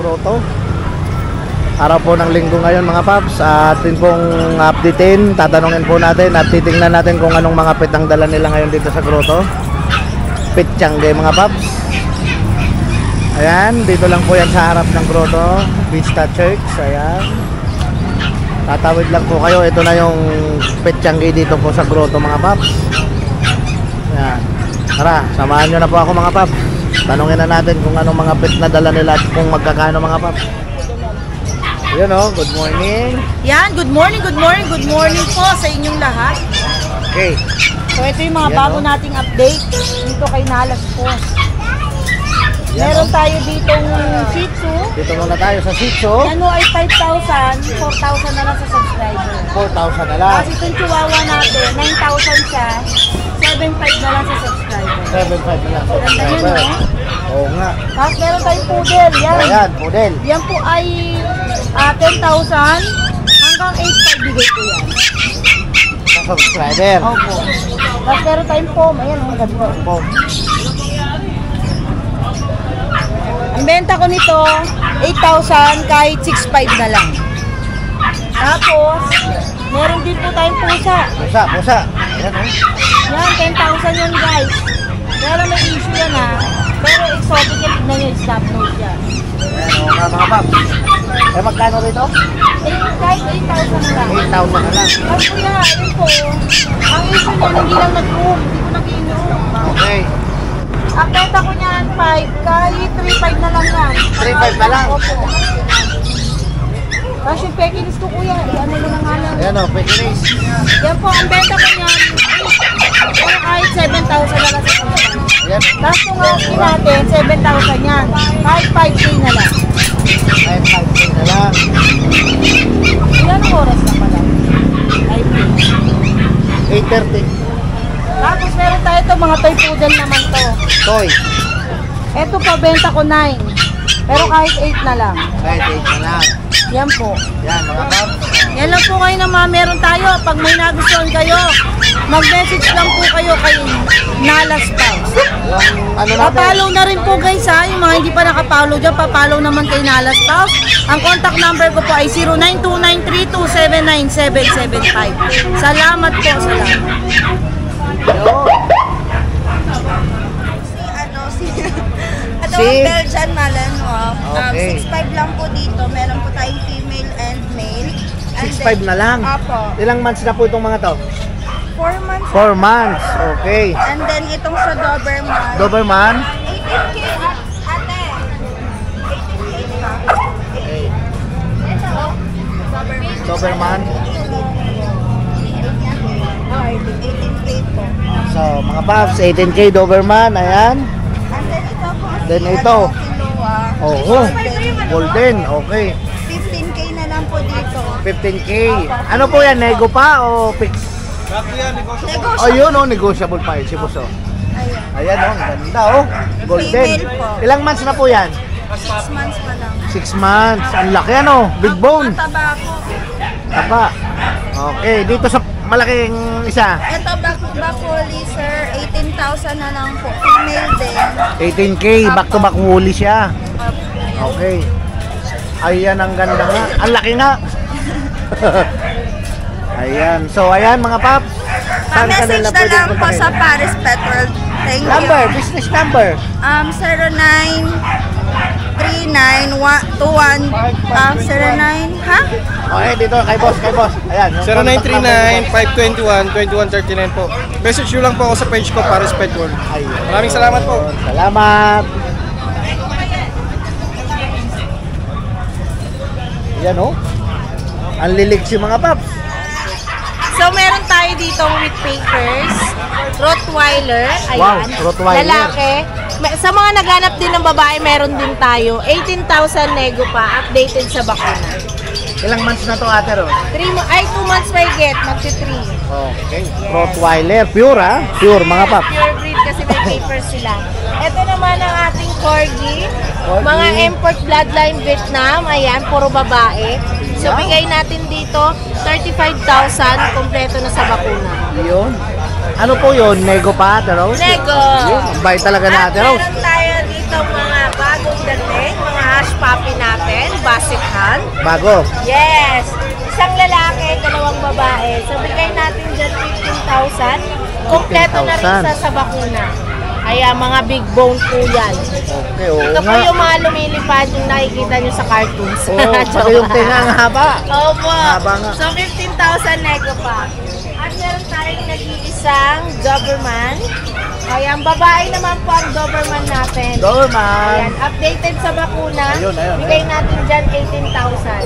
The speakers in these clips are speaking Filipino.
grotto. Araw po ng linggo ngayon mga paps. Atin pong updatein, tatanungin po natin at titingnan natin kung anong mga pet ang dala nila ngayon dito sa grotto. Pet Tiangge mga paps. Ayan, dito lang po yan sa harap ng grotto, Vista Church. Ayan, tatawid lang po kayo. Ito na yung Pet Tiangge dito po sa grotto mga paps. Ayan, tara, samahan nyo na po ako mga paps. Tanungin na natin kung anong mga pet na dala nila at kung magkakano mga paps. Yun o, good morning. Yan, good morning po sa inyong lahat. Okay. So ito yung mga Yan, bago nating update dito kay Nalas po. Yan, Meron tayo ditong Shih Tzu. Dito muna tayo sa Shih Tzu. Yan o ay 5,000, 4,000 na lang sa subscriber. 4,000 na lang. Kasi itong Chihuahua natin, 9,000 siya, 7,500 na lang sa subscriber. 7,500 na lang sa Ganda yun, subscriber. no? Oo nga. Tapos meron tayong poodle. Yan. Ayan, poodle. Yan po ay 10,000 hanggang 8,500 bigay ko yan. Sa subscriber. Opo. Tapos meron tayong pom. Ayan, ang ganda. Pom. Ang benta ko nito, 8,000 kahit 6,500 na lang. Tapos, meron din po tayong pusa. Pusa. Ayan o. Yan, 10,000 yan guys. Pero may issue yan ha. Pero exotic yan, tignan nyo, stop nose yan. Ayan o nga mga paps. Eh magkano rito? Kahit 8,000 na lang. 8,000 na lang. Tapos kuya, yun po, ang issue niyan, hindi lang nag-room. Hindi ko nag-i-room. Okay. Ang benta ko niyan, 5, kahit 3,500 na lang yan. 3,500 na lang? Opo. Tapos yung Pekinis ko kuya, ano mo na nga lang. Ayan o, Pekinis. Yan po, ang benta ko niyan, pero kahit 7,000 na lang sa kanila. Ayan. Tapos kung asking natin, 7,000 yan. Kahit 5K na lang. Kahit 5K na lang. Ilan ang oras na pala? 5K. 8:30. Tapos meron tayo ito, mga toy poodle naman to. Toy. Ito pa, benta ko 9. Pero kahit 8 na lang. Kahit 8 na lang. Yan po. Yan mga paps. Yan lang po kayo na mga meron tayo. Pag may nagustuhan kayo, mag-message lang po kayo kay Nalas Pals. Yung ano natin? Papalo na rin po guys ha. Yung mga hindi pa nakapalo dyan, papalo naman kay Nalas Pals. Ang contact number ko po ay 092932797775. Salamat po, salamat. Ito Belgian Malinois. Okay. 6'5 lang po dito. Meron po tayong female and male. And 6'5 na lang? Apo. Ilang months na po itong mga to? 4 months. 4 months. Okay. And then itong sa Doberman. Doberman. 18K ate. 18K pa. Okay. Ito. Doberman. 18K po. So, mga paps, 18K Doberman. Ayan. And then ito po. Then ito. Oo. Golden. Okay. 15K na lang po dito. 15K. Ano po yan? Nego pa o fix? Negosyo. Ayun o, negotiable pa yun. Si Buso. Ayan. Ayan o, ganda o. Golden. Female po. Ilang months na po yan? 6 months pa lang. 6 months. Ang laki ano. Big bone. Mataba po. Tapa. Okay. Dito sa malaking isa. Ito Bacoli sir, 18,000 na lang po. Female din. 18K. Back to back woolly siya. Okay. Ayan, ang ganda nga. Ang laki nga. Ayan. So, ayan mga paps. Saan ka Message nila na pwede lang po puntahin? sa Paris Pet World. Thank Number, you. business number. 0939-21, ha? Okay, dito kay boss, Ayan. yung contact number ni boss. 0939-521-2139 po. Message nyo lang po ako sa page ko, Paris Pet World. Ayun. Maraming salamat po. Salamat. Ayan o. Ang lilig si mga paps. So, meron tayo ditong with papers, Rottweiler, ayan, Wow, Rottweiler. lalaki. Sa mga naghanap din ng babae, meron din tayo. 18,000 nego pa, updated sa bakuna. Ilang months na to ate Ron? 2 months may get, magti-3. Okay. Rottweiler. Pure ha? Pure mga paps. Pure breed kasi may papers sila. Ito naman ang ating Corgi. Corgi. Mga import bloodline Vietnam, ayan, puro babae. So, Wow. bigay natin dito, 35,000, kompleto na sa bakuna. Yun. Ano po yun? Nego pa ate Rose? Nego. Yun. Ang bait talaga na At ate Rose. meron tayo dito mga bagong dating, mga hash puppy natin. 15,000. Bago. Yes. Isang lalaki, dalawang babae. So, bigay natin dyan 15,000. Kompleto na rin 15,000. sa bakuna. Kaya mga big bone po yan. Okay, oo Ito po nga. yung mga lumilipad yung nakikita nyo sa cartoons. Oo, pati yung tinga ang haba. Opo. Haba nga. So, 15,000 nego pa. At meron tayong nag-iisang Doberman. Ayan, babae naman po ang Doberman natin. Doberman. Ayan, updated sa bakuna. Ayun, ayun, Bigay natin dyan 18,000.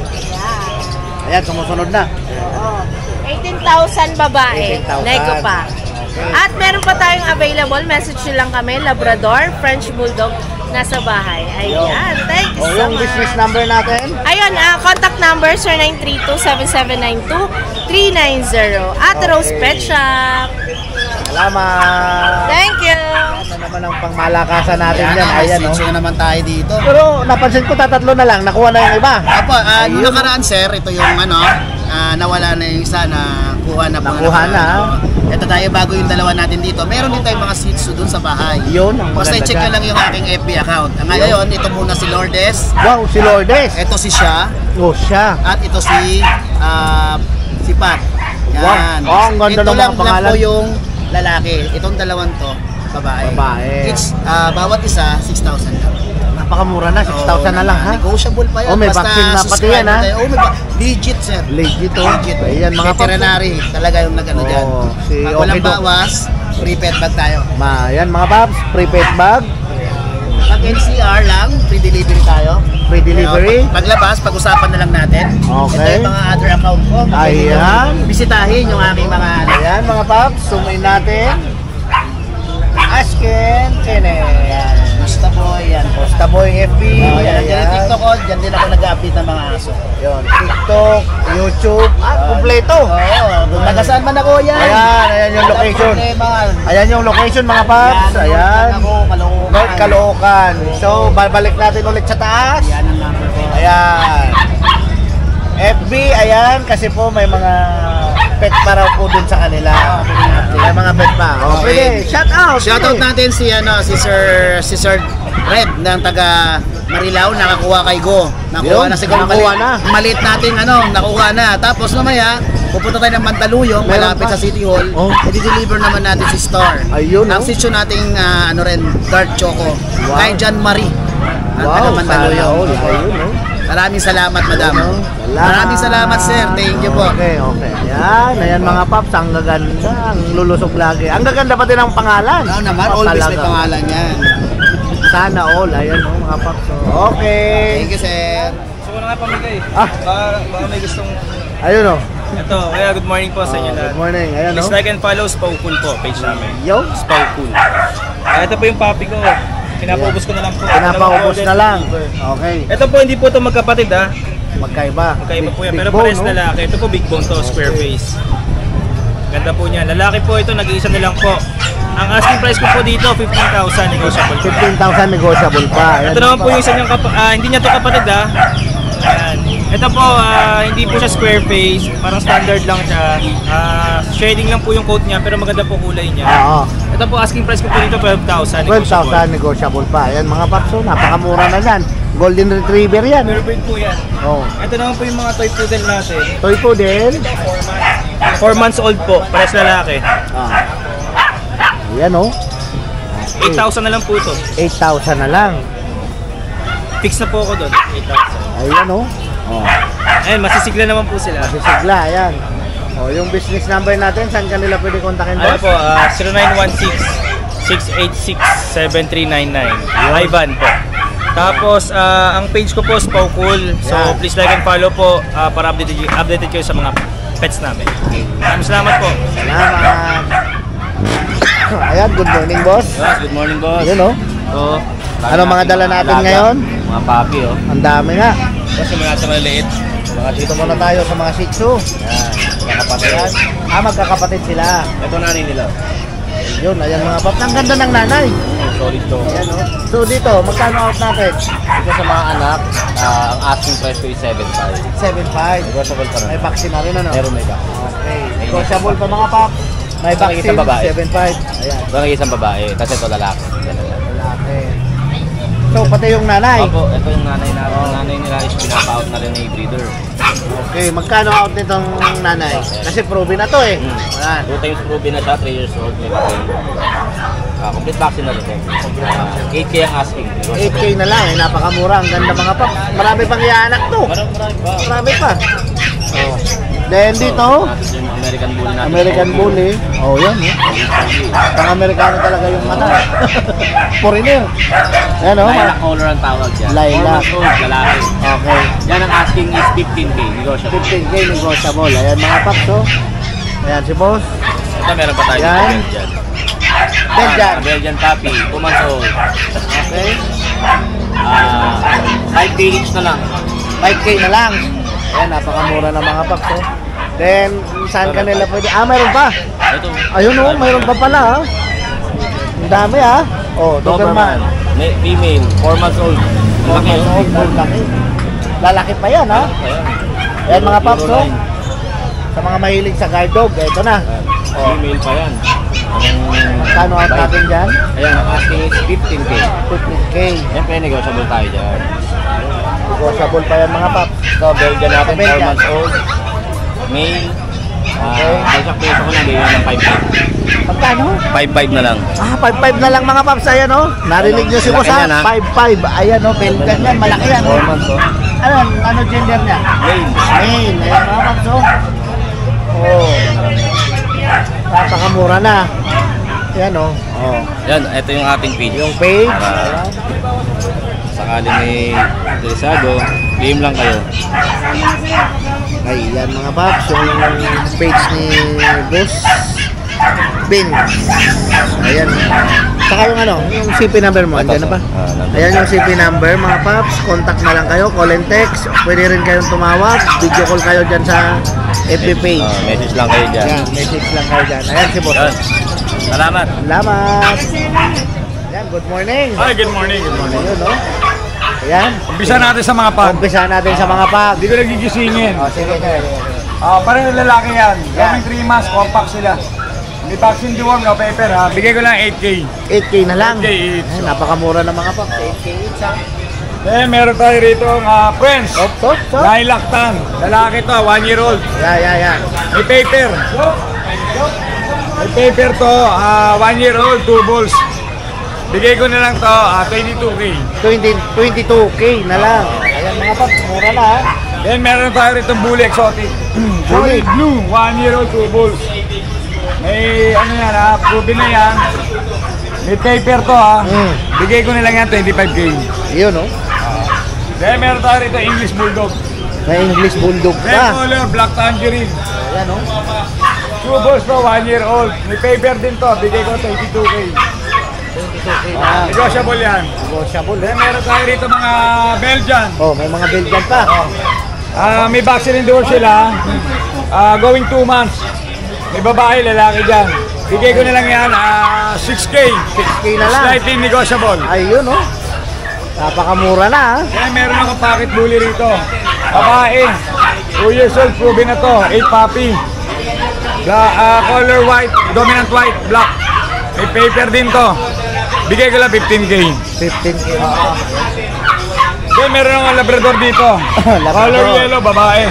Ayan. Ayan, sumusunod na. Oo. 18,000 babae. 18,000. Nego pa. At meron pa tayong available. Message nyo lang kami. Labrador, French Bulldog. Nasa bahay. Ayan. Thank you O, so yung much. business number natin. Ayun, contact number 0932-7792-390 at Rose Pet Shop. Salamat. Thank you. Ano naman ang pangmalakasan natin dyan. Ayan, no? Switch na naman tayo dito. Pero napansin ko tatatlo na lang. Nakuha na yung iba. Apo, yung nakaraan sir, ito yung nawala na yung isa na kuha na po. Nakuha na. Ito tayo bago yung dalawa natin dito. Meron din tayong mga Shih Tzu dun sa bahay. Yun, ang Basta maganda i-check dyan. ka lang yung aking FB account. Ngayon, ito muna si Lourdes. Wow, si Lourdes. Ito si Sha. Oh, siya. At ito si Pat. Yan. Wow. Oh, ang ganda ito ng mga lang pangalan. po yung lalaki. Itong dalawang to, babae. Babae. Each, bawat isa, 6,000 lang. Napakamura na. 6,000 na lang, ha? Negotiable pa yan. Oh, may Basta vaccine na pati subscribe yan, ha? tayo. Oh, legit, sir. Legit, oh. Legit. Ayan, mga veterinary. Talaga yung nag-ano dyan. si Pag walang Okay Doc. bawas, free pet bag tayo. Yan, mga paps. Prepaid bag. Pag NCR lang, free delivery tayo. Free delivery. Paglabas, pag-usapan na lang natin. Okay. Ito yung mga other account ko. Ayan. Bisitahin yung aking mga Ayan, mga paps. Sumayin natin. Asken Chene. Ayan. Basta boy, yan. Basta Boy FB. Oh, yan. Diyan yung Ayan. TikTok ko, diyan din ako nag-update ng mga aso. Yun. TikTok, YouTube. Kompleto. Oo, taga-saan man ako yan. Ayan yung Walang location. problema. Ayan yung location, mga paps. Ayan. Ako, Caloocan. North Caloocan. So, babalik natin ulit sa taas. Yan ang number ko. Ayan. FB, ayan, kasi po may mga pet pa raw po dun sa kanila. May mga pet pa. O, Okay. pwede. Shout out. Shoutout natin si Sir Red ng taga Marilao, nakakuha kay Go. Yun, Nakuha na siguro nakakuha na. Maliit natin nakuha na. Tapos mamaya pupunta tayo ng Mandaluyong, Meron malapit pa. sa City Hall. Oh. I-deliver naman natin si Star. Ayun, Ang oh. sitio nating dark choco. Wow. Kay John Marie. Ang taga Wow, Mandaluyong. sana all. Ayun, oh. Maraming salamat, madam. Ayun, oh. Maraming salamat, sir. Thank you po. Okay. Ayan mga paps, ang gaganda. Ang lulusog lagi. Ang gaganda pati ng pangalan. Oo naman, always may Talaga. pangalan yan. Sana all. Ayan, oh, mga paps. Oh. Okay. Thank you, sir. Gusto ko na nga pamigay. Ah. Baka may gustong... Ayun, oh. Ito, kaya good morning po sa inyo lahat. Good morning. Ayan, Please oh. like and follow Spawcool po, page namin. Yo. Spawcool. Ito po yung puppy ko. Pinapaubos ko na lang po. Pinapaubos na lang. Okay. Ito po, hindi po ito magkapatid ha. Magkaiba. Magkaiba po yan. Big Pero bone, pares no? lalaki. Ito po big bone to, square face. Ganda po niya. Lalaki po ito, nag-iisa na lang po. Ang asking price ko po dito, 15,000 negotiable po. 15,000 negotiable pa. Ayan, Ito naman po yung isa niyang hindi niya to kapatid ha. Ayan. Ito po, hindi po siya square face. Parang standard lang siya. Shading lang po yung coat niya, pero maganda po kulay niya. Oo. Ito po, asking price ko po dito, 12,000 12,000 negotiable pa. Ayan mga paps, oh, napakamura na yan. Golden Retriever yan. Pero breed po yan. Oh. Ito naman po yung mga toy poodle natin. Toy poodle. 4 months old po, pares lalaki. Ah. Ayan oh. 8,000 na lang po ito. 8,000 na lang. Fix na po ako doon, 8,000. Ayan oh. Oh. Ayun, masisigla naman po sila. Sisigla, ayan. Oh, yung business number natin, saan kanila pwede kontakin Ano boss? po, 0916-686-7399. Ivan po. Tapos, ang page ko po, Spawcool. So, Yan. please like and follow po para updated kayo sa mga pets namin. Maraming salamat po. Salamat. Ayan, good morning boss. Good morning, boss. Ayan oh. So, Ano mga dala natin ngayon? Mga papi, oh. Ang dami nga. Kasi mga sa maliliit. Mga dito muna tayo sa mga Shih Tzu. Yan. Magkakapatid. Magkakapatid sila. Ito nanay nila. Yun, ayan mga paps. Ang ganda ng nanay. Solid to. Ayan oh. So dito, magkano out natin? Ito sa mga anak, ang asking price ko is 7.5. 7.5. Negotiable pa May rin. vaccine na rin ano? Meron may back. Okay. Negotiable pa mga paps. May Bakit vaccine, isang babae? 7.5. Ayan. Ito nag isang babae, kasi ito lalaki. Ganun lang. Lalaki. So, pati yung nanay. Opo, ito yung nanay natin. Yung nanay nila is pinapa-out na rin na breeder. Okay, magkano out nitong nanay? Kasi proven na to eh. Ayan. 2 times proven na siya, 3 years old. May vaccine. Complete vaccine na rin. 8K ang asking. 8K na lang eh, napakamura. Ang ganda mga paps. Marami pang iaanak to. Marami pa. Marami pa. Oh. Then dito, Yung American Bully natin. American Bully. Oh, yan eh. Pang Amerikano talaga yung mata. Foreigner. Ayan o. Lilac color ang tawag dyan. Lilac. 4 months old, lalaki. Okay. Yan ang asking is 15K. Negotiable. 15K negotiable. Ayan mga paps oh. Ayan si boss. Ito meron pa tayo Yan. ng Belgian. Belgian. Belgian Puppy, 2 months old. Okay. 5K each na lang. 5K na lang. Ayan, napakamura ng mga paps oh. Then, saan ka nila pwede? mayroon pa. Ito. Ayun oh, mayroon pa pala ha. Ang dami ha. Oh, Doberman. Female, 4 months old. Malaki Doberman, yun. full laki. Lalaki pa yan ha. Ayan. Ayan mga paps Puro oh. line. Sa mga mahilig sa guard dog, ito na. Ayan. Female pa yan. Kano out natin dyan? Ayan, ang asking is 15K. 15K. Yan pa yung negotiable tayo dyan. Negotiable pa yan mga paps. So, Belgian natin, 4 Belgian. months old. Male. Okay. Bagsak peso ko na, bigyan ng 5.5. Magkano? 5.5 na lang. 5.5 na lang mga paps. Ayan oh. Narinig nyo si Malaki boss ha? yan, ha? 5.5. Ayan oh, Belgian yan. Malaki yan 4 oh. months old. Ano gender niya? Male. Main. Ayan mga paps oh. Oh. Napakamura na. Ayan oh. Oh. Yan, ito yung ating page. Yung page. Para sakali may interesado, game lang kayo. Ayan mga paps. Yung page ni Boss Bin. Ayan. Saka yung ano, yung CP number mo. Andyan na ba? Ayan yung CP number mga paps. Contact na lang kayo. Call and text. Pwede rin kayong tumawag. Video call kayo dyan sa FB page. Message lang kayo dyan. Ayan, message lang kayo dyan. Ayan si Boss. Yan. Salamat. Salamat. Ayan, good morning. Hi, good morning, good morning. Ayun, no? Ayan. Umpisa natin sa mga pag. Umpisa natin sa mga pag. Hindi ko nagigisingin. Oh, sige, sige. Pareho lalaki yan. Yan. Kaming 3 months, compact sila. May vaccine deworm, no paper ha. Bigay ko lang 8K. 8K na lang. 8K each. Ay, napakamura ng mga pags. 8K each ha. Then meron tayo rito ang friends. Op. Nailaktan. Lalaki to, 1 year old. Yeah. May paper. May paper to, 1 year old, 2 balls. Bigay ko na lang to, 22K. 22K na lang. Ayan mga pags, mura na ha. Then meron tayo rito bully exotic. Bully. Solid blue, 1 year old, 2 balls. May ano yan ha, proven na yan. May paper to ha. Bigay ko na lang yan, 25K. Yun no. Then meron tayo rito English Bulldog. May English Bulldog Red pa. color, black tangerine. Ayan no. 2 balls to, 1 year old. May paper din to, bigay ko 22K. 22K na lang. Negotiable yan. Negotiable Then eh. meron tayo rito mga Belgian. Oh, may mga Belgian pa. May vaccine endorse sila. Going 2 months. May babae, lalaki dyan. Bigay ko na lang yan, 6K. 6K na lang. Slightly negotiable. Ayun no. Napakamura na ha. Kaya meron akong pocket bully rito. Babae, 2 years old, proven na to, 8 puppy. Color white, dominant white, black. May paper din to. Bigay ko lang 15K. 15K. Kaya meron akong labrador dito. Labrador. Color yellow, babae.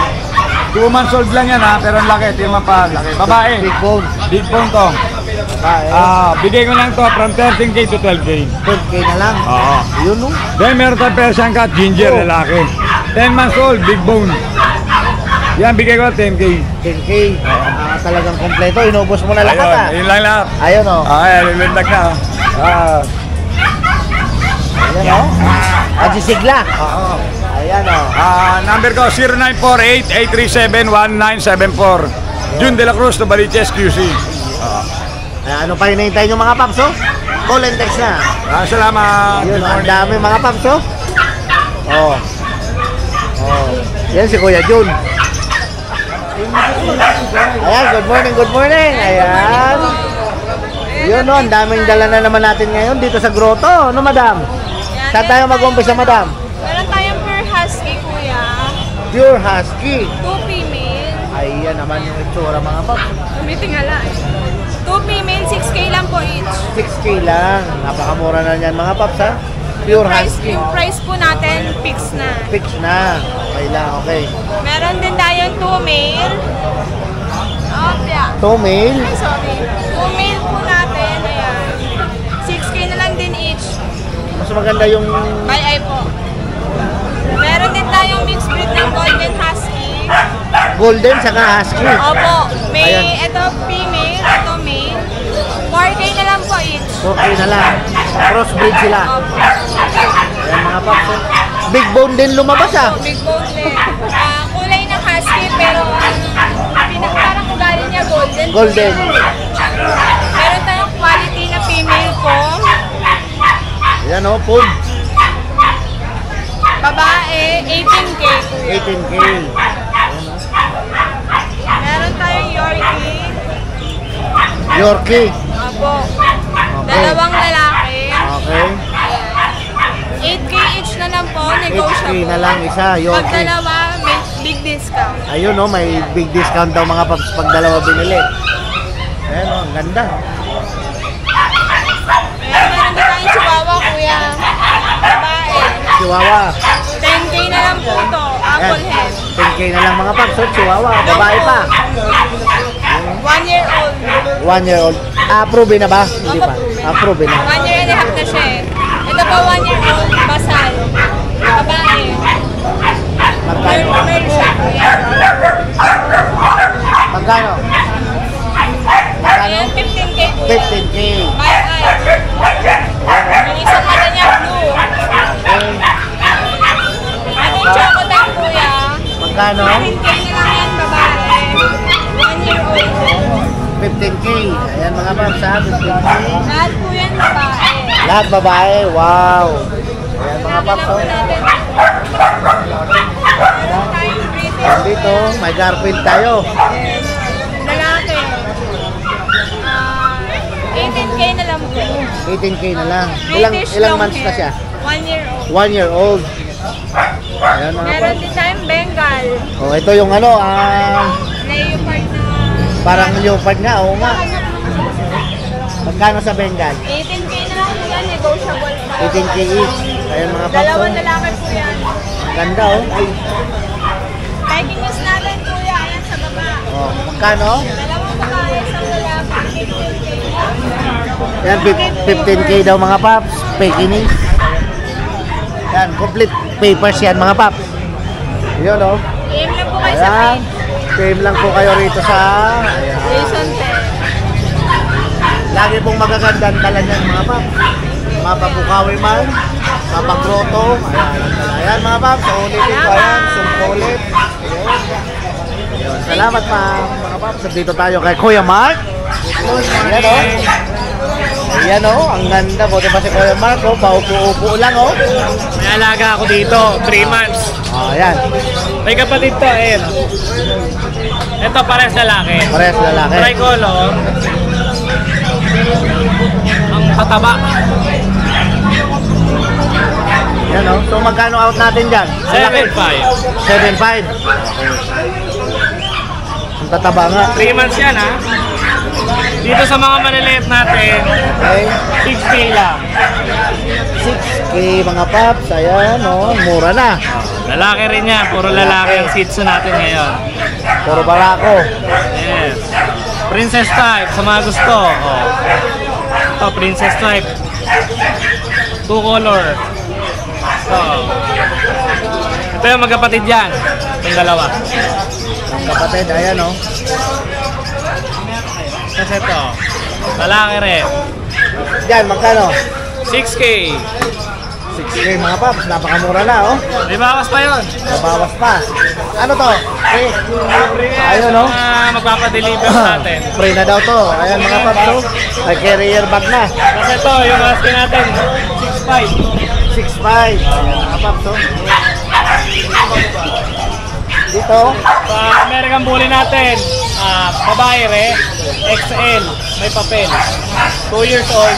2 months old lang yan ha, pero ang laki, tingnan pa, laki. Babae, Big bone. big bone to. Bigay ko lang to from 13K to 12K. 12K na lang. Oo. Yun no. Then meron tayong Persian cat, ginger, Oh. lalaki. 10 months old, big bone. Yan, bigay ko 10K. 10K. Talagang kompleto. Inubos mo na lahat ha. Ayun, yun lang lahat. Ayun o. Ay, lilindag na. Ayan o. Ajisigla. Oo. Ayan o. Number ko, 0948-837-1974. June De La Cruz, Novaliches, QC. Ano pa hinihintay nyo mga paps o? Call and text na. Salamat. Yun Good o. Ang morning. dami mga paps o. Oh. Oh. Yan si Kuya Jun. Ayan, good morning. Ayan. Yun o, ang daming dala na naman natin ngayon dito sa grotto. Ano madam? Saan tayo mag-umpisa madam? Meron tayong pure husky, kuya. Pure Husky. 2 female. Ayan naman yung itsura mga paps. Tumitingala eh. 2 female, 6K lang po each. 6K lang. Napakamura na yan mga paps ha. Pure husky. Yung price po natin, fix na. Fix na. Okay lang, okay. Meron din tayong 2 male. Opya. 2 male. Ay, sorry. 2 male po natin. Ayan. 6K na lang din each. Mas maganda yung By eye po. Meron din tayong mixed breed ng Golden Husky. golden saka husky. Opo. May Ayan. ito female, ito male. 4K na lang po each. Okay na lang. Crossbreed sila. Opo. Ayan mga paps. Oh. Big bone din lumabas ah. Big bone din. Kulay ng husky pero parang ugali niya golden. Golden. Meron tayong quality na female po. Ayan o, food. Babae, 18K kuya. 18K. Meron tayong Yorkie. Yorkie. Opo. Okay. Dalawang lalaki. Okay. 8K each na lang po, 8K negotiable. na lang isa, Pag Yorkie. dalawa, may big discount. Ayun o, may big discount daw mga paps pag dalawa binili. Ayan o, ang ganda. Ayan, meron din tayong chihuahua, kuya. Babae. Chihuahua. 10K na lang po to, apple Ayan. head. 10K na lang mga paps. So, chihuahua. Babae pa. 1 year old. 1 year old. Approve na ba? Hindi pa. Approve na. 1 year and a half na siya eh. Ito po 1 year old, basal. Babae. Magkano? Meron siya, kuya. Magkano? Ayan, 15K kuya. 15K. My eye. Yung isang mata niya, blue. Okay. Atong chocolate kuya. Magkano? 15K na lang yan, babae. 1 year old. 15K. Ayan mga paps ha, 15K. Lahat po yan, babae. Lahat babae. Wow. Ayan mga paps Kailangan oh. po natin. Meron tayong British. Dito, may Garfield tayo. Lalaki. 18K na lang po. 18K na lang. British Ilang long months na hair. siya? 1 year old. 1 year old. Ayan mga Meron paps. din tayong Bengal. Oh, ito yung ano, Leopard na parang leopard nga, oo nga. Magkano sa Bengal? 18K na lang po yan, negotiable pa. 18K each. Ayan mga paps. Dalawang Oh. lalaki po yan. Ganda oh. Ay, Hiking news natin kuya, ayan sa baba. oh, magkano? Dalawang babae, isang lalaki, 15K. Yan, 15K daw mga paps. Pekinese. Yan, complete papers yan mga paps. Yun oh. PM lang po kayo sa Ayan. page. PM lang po kayo rito sa... Ayan. Jason Ted. Lagi pong magagandang dala niyan mga paps. Mapapukawi man, mapagroto. Ayan, ang dala. Ayan mga paps. So, ulitin ko. Ayan, sumpulit. Ayan. Salamat mga paps. Dito tayo kay Kuya Mark. Ayan o. Ayan o. Ang ganda. Buti pa si Kuya Mark o. Paupo-upo lang o. May alaga ako dito, 3 months. Oh, ayan. May kapatid to, ayun. Ito, pares lalaki. Parehas lalaki. Tricolor. Ang pataba. Ayan o. So magkano out natin dyan? 7.5. 7.5. Ang tataba nga. 3 months yan, ha? Dito sa mga maliliit natin, Okay. 6K lang. 6K mga paps. Ayan o. Mura na. Lalaki rin yan. Puro lalaki ang Shih Tzu natin ngayon. Puro barako. Yes. Princess type, sa mga gusto. Oh. Ito, princess type. 2 color. Ito. Ito yung magkapatid yan. Itong dalawa. Ang kapatid. Ayan o. Kasi ito, lalaki rin. Diyan, magkano? 6K. 6K mga paps. Napakamura na o. May bawas pa yun. Nabawas pa. Ano to? Free. Ayun o. Magpapadeliver natin. Free na daw to. Ayan mga paps o. May carrier bag na. Kasi ito, yung asking natin, 6.5. 6.5. Ayan mga paps o. Dito. Sa American Bully natin, babae rin, XL, may papel. 2 years old,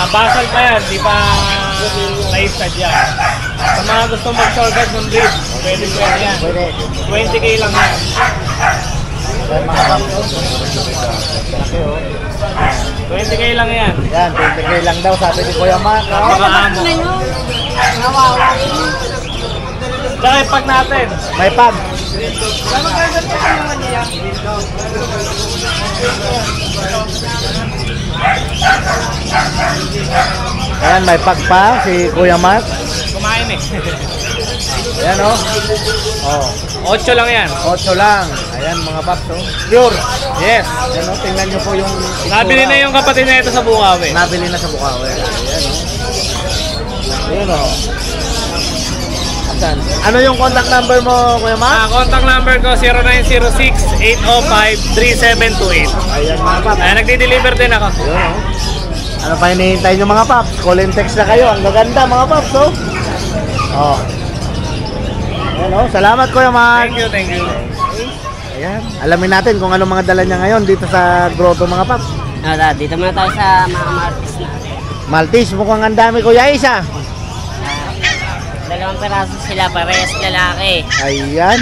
basal pa yan, di pa na-stud yan. Sa mga gusto mag-shortcut ng breed, pwede yan. Pwede. 20K lang yan. Yan mga paps. Laki oh. 20k lang yan. Yan, 20k lang daw sabi ni Kuya Mark. Oh. Napakaamo. Tsaka yung pag natin. May pag. Ayan, may pag pa si Kuya Mark. Kumain eh. Ayan oh. Oh, 8 lang yan. 8 lang. Ayan mga paps oh. Pure. Yes. Ayan oh, tingnan nyo po yung itsura. Nabili na yung kapatid na ito sa Bukawi. Nabili na sa Bukawi. Ayan oh. Ayan oh. Asan? Ano yung contact number mo, Kuya Mark? Contact number ko 0906-805-3728. Ayan mga paps. Ay, nagdi-deliver din ako. Ayan oh. Ano pa hinihintay nyo mga paps? Call and text na kayo. Ang gaganda mga paps oh. Oh. Ayan oh. Salamat Kuya Mark. Thank you, thank you. Ayan. Alamin natin kung anong mga dala niya ngayon dito sa grotto mga paps. Dito muna tayo sa mga Maltese na. Maltese, mukhang ang dami Kuya Isa. Dalawang peraso sila, parehas lalaki. Ayan.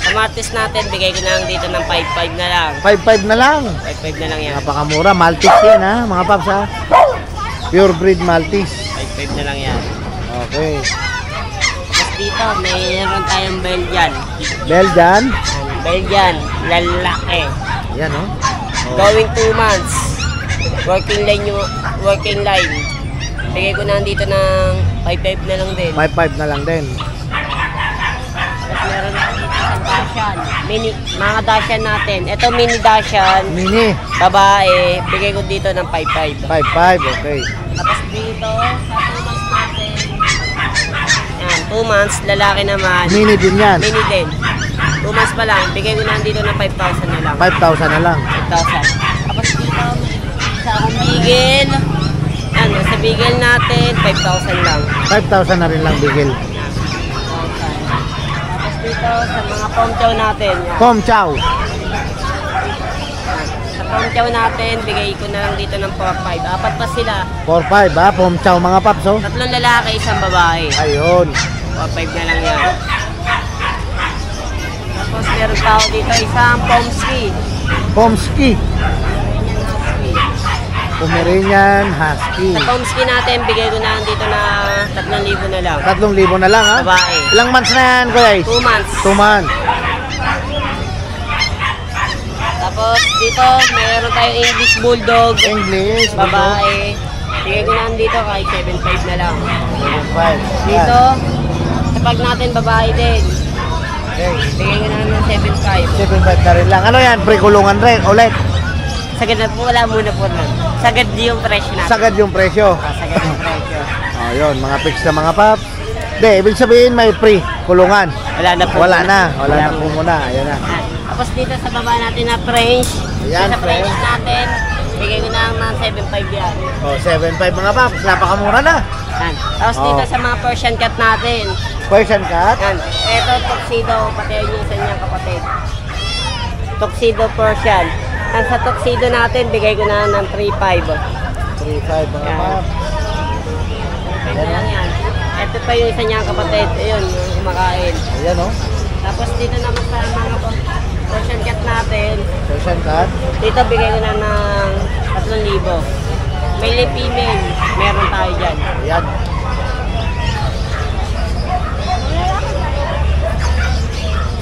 Sa Maltese natin, bigay ko na lang dito ng 5-5 na lang. 5-5 na lang. 5-5 na lang yan. Napakamura. Maltese yan ha, mga paps ha. Pure breed Maltese. 5-5 na lang yan. Okay. Tapos dito, mayroon tayong Belgian. Belgian. Belgian, lalaki. Ayan oh. Going 2 months. Working line. Bigay ko na dito ng 5-5 na lang din. 5-5 na lang din. Tapos meron na dito sa Dashan. Mga Dashan natin. Ito mini Dashan. Mini. Babae. Bigay ko dito ng 5-5. 5-5, okay. Tapos dito, sa 2 months natin. Yan, 2 months. Lalaki naman. Mini din yan. Mini din. 2 months pa lang. Bigay ko na dito ng 5,000 na lang. 5,000 na lang. 5,000. Tapos dito, sa akong bigel. Ano, sa bigel natin, 5,000 lang. 5,000 na rin lang bigil. Tapos dito, sa mga pomchow natin. Yan. Pom chow. Sa pomchow natin, bigay ko na lang dito ng 4-5. Apat pa sila. 4-5 ha, pom chow mga paps oh. 3 lalaki, 1 babae. Ayun. 4-5 na lang yan. Tapos meron tao dito, isang pomski. Pomski. Pomeranian Husky. Sa pomski natin, bigay ko na lang dito na 3,000 na lang. 3,000 na lang ha. Babae. Ilang months na yan Kuya Is? 2 months. 2 months. Tapos dito, meron tayong English Bulldog. English. Babae. Bigay ko na lang dito kahit 7.5 na lang. 5. Dito, sa pag natin babae din. Okay. Bigay ko na lang ng 7.5. 7.5 na rin lang. Ano yan? Pre-kulungan rin ulit. Sagad na po, wala muna po nun. Sagad yung presyo natin. Sagad yung presyo. Sagad yung presyo. Oh, yun, mga fix na mga paps. Hindi, ibig sabihin may pre-kulungan. Wala na po. Wala na po muna. Ayan na. Tapos dito sa baba natin na French. Ayan, Sa French French. natin, bigay ko na ng 7.5 yan. Oh, 7.5 mga paps. Napakamura na. Yan. Tapos dito Oh. sa mga Persian cat natin. Persian cat. Yan. Ito, tuxedo. Pati yung isa niyang kapatid. Tuxedo Persian. Yan, sa tuxedo natin, bigay ko na ng 3.5. 3.5 mga Yan. paps. Pwede lang yan. Ito pa yung isa niyang kapatid. Ayun, yung kumakain. Ayan oh. Tapos dito naman sa mga Persian cat natin, Persian cat. dito bigay ko na ng 3,000. Male and female, meron tayo dyan. Ayan.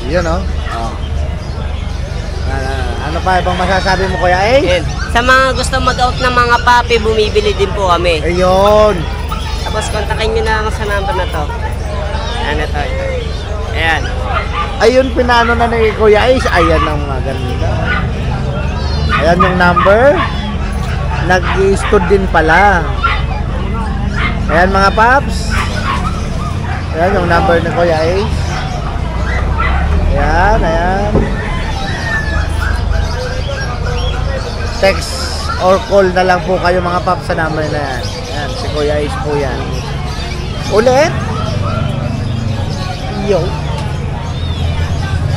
Yun oh. Oh. Ano pa ibang masasabi mo Kuya A? Ayun. Sa mga gusto mag-out ng mga papi, bumibili din po kami. Ayun. Tapos kontakin nyo na ako sa number na to. Ano to? Ayan. Ayun, pinano na ni Kuya Ace. Ayan ang mga ganda. Ayan yung number. Nag-i-stud din pala. Ayan mga paps. Ayan yung number ni Kuya Ace. Ayan, ayan. Text or call na lang po kayo mga paps sa number na yan. Ayan, si Kuya Ace po yan. Ulit. Yo.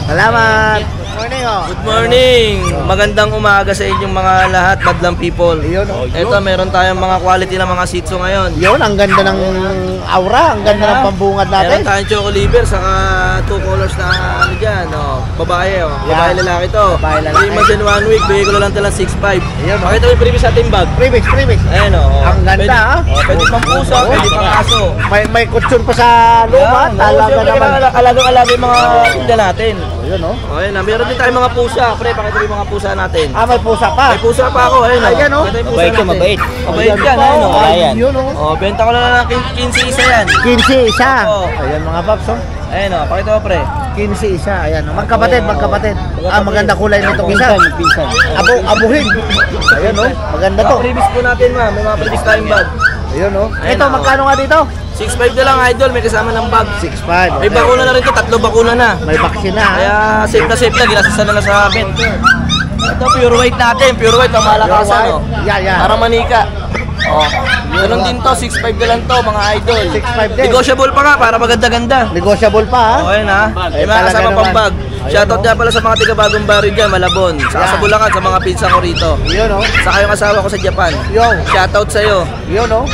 Salamat. Morning, oh. Good morning! Magandang umaga sa inyong mga lahat, madlang people. Yun, oh. Ito, meron tayong mga quality ng mga Shih Tzu ngayon. Yun, ang ganda ng aura, ang ganda ng pambungad Meron natin. tayong choco liver, saka 2 colors na ano dyan, babae, babae lalaki to. Babae lalaki. 3 months and 1 week, bigay ko lang talang 6.5. Ayun, oh. Pakita mo yung previous ating bag. Previous. Ayan Ang ganda, ha? Pwede pang pusa, pwede pang aso. May kutsyon pa sa luma, talaga naman. Alagang-alaga yung mga tinda natin. Ayun, oh. Ayun na, meron din tayong mga pusa. Pre, pakita mo yung mga pusa natin. May pusa pa. May pusa pa ako, ayun. Ayan, oh. Pakita yung pusa Mabait yun, natin. mabait. Mabait yan, pa, ayun. oh. Ayan. Yun, oh. Benta ko lang ng 15 isa yan. 15 isa. Oo. Ayan mga paps, oh. Ayun pakita mo pre. 15 isa. Ayan, oh. Magkapatid. Maganda kulay nito isa. Pinsan. Abuhin. Ayan, oh. Maganda to. Mga previous po natin ma'am, may mga previous tayong bag. Ayun, oh. Ayun, Ito, oh. magkano nga dito? 6.5 na lang idol, may kasama ng bag. 6.5. May bakuna na rin to, 3 bakuna na. May vaccine na, ha? Kaya safe na, ginasasa na lang sa akin. Ito pure white natin, pure white ang malakasan Pure white. Yeah. Parang manika. Ganun din to, 6.5 na lang to mga idol. 6.5 din. Negotiable pa nga para maganda-ganda. Negotiable pa, ha? Okay na. May mga talaga kasama pang naman. bag. Shoutout nga pala sa mga tiga Bagong Barrio dyan, Malabon. Saka sa Bulacan, sa mga pinsan ko rito. Yun, oh. Saka yung asawa ko sa Japan. Yung. Shoutout sa'yo. Yun, oh.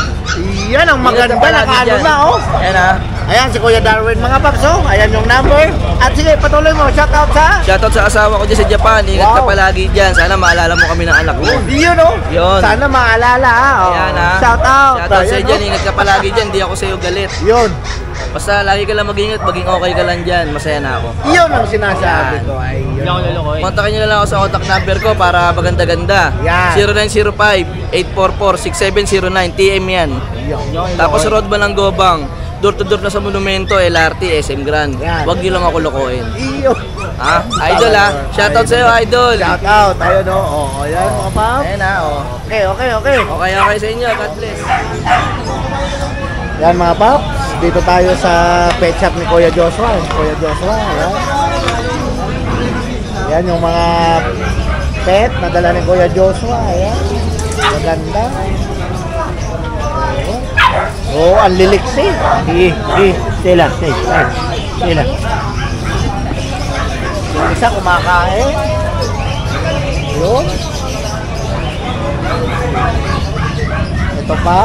Yan ang maganda na kaano na, oh. Ayan ha. Ayan, si Kuya Darwin, mga paps, oh. Ayan yung number. At sige, patuloy mo. Shout out sa... Shoutout sa asawa ko dyan sa Japan. Ingat ka Wow. palagi dyan. Sana maalala mo kami ng anak mo. Yun, oh. Yun. Sana maalala, ha. Oh. Ayan ha. Shout out. Shoutout sa'yo Ayan, dyan. oh. Ingat ka palagi dyan. Di ako sa'yo galit. Yun. Basta lagi ka lang mag-ingat. Maging okay ka lang dyan. Masaya na ako. Yun ang sinasabi ko. Ay, yun. Kontakin nyo na lang ako sa contact number ko para maganda-ganda. Yan. 0905-844-6709. TM yan. Yun. Tapos road ba ng Gobang? Door to door na sa Monumento, LRT, SM Grand. Yan. Huwag nyo lang ako lokohin. Iyo. Ha? Idol ha? Shoutout sa'yo, idol. Shout out. Ayun, oh. Oh, ayan, mga paps. Ayan ha, Okay. Okay sa inyo. God bless. Yan, mga paps. Dito tayo sa pet shop ni Kuya Joshua. Kuya Joshua, ayan. Yan yung mga pet na dala ni Kuya Joshua. Ayan. Maganda. Oh, ang liliksi. Sila. Yung isa kumakain. Yun. Ito pa.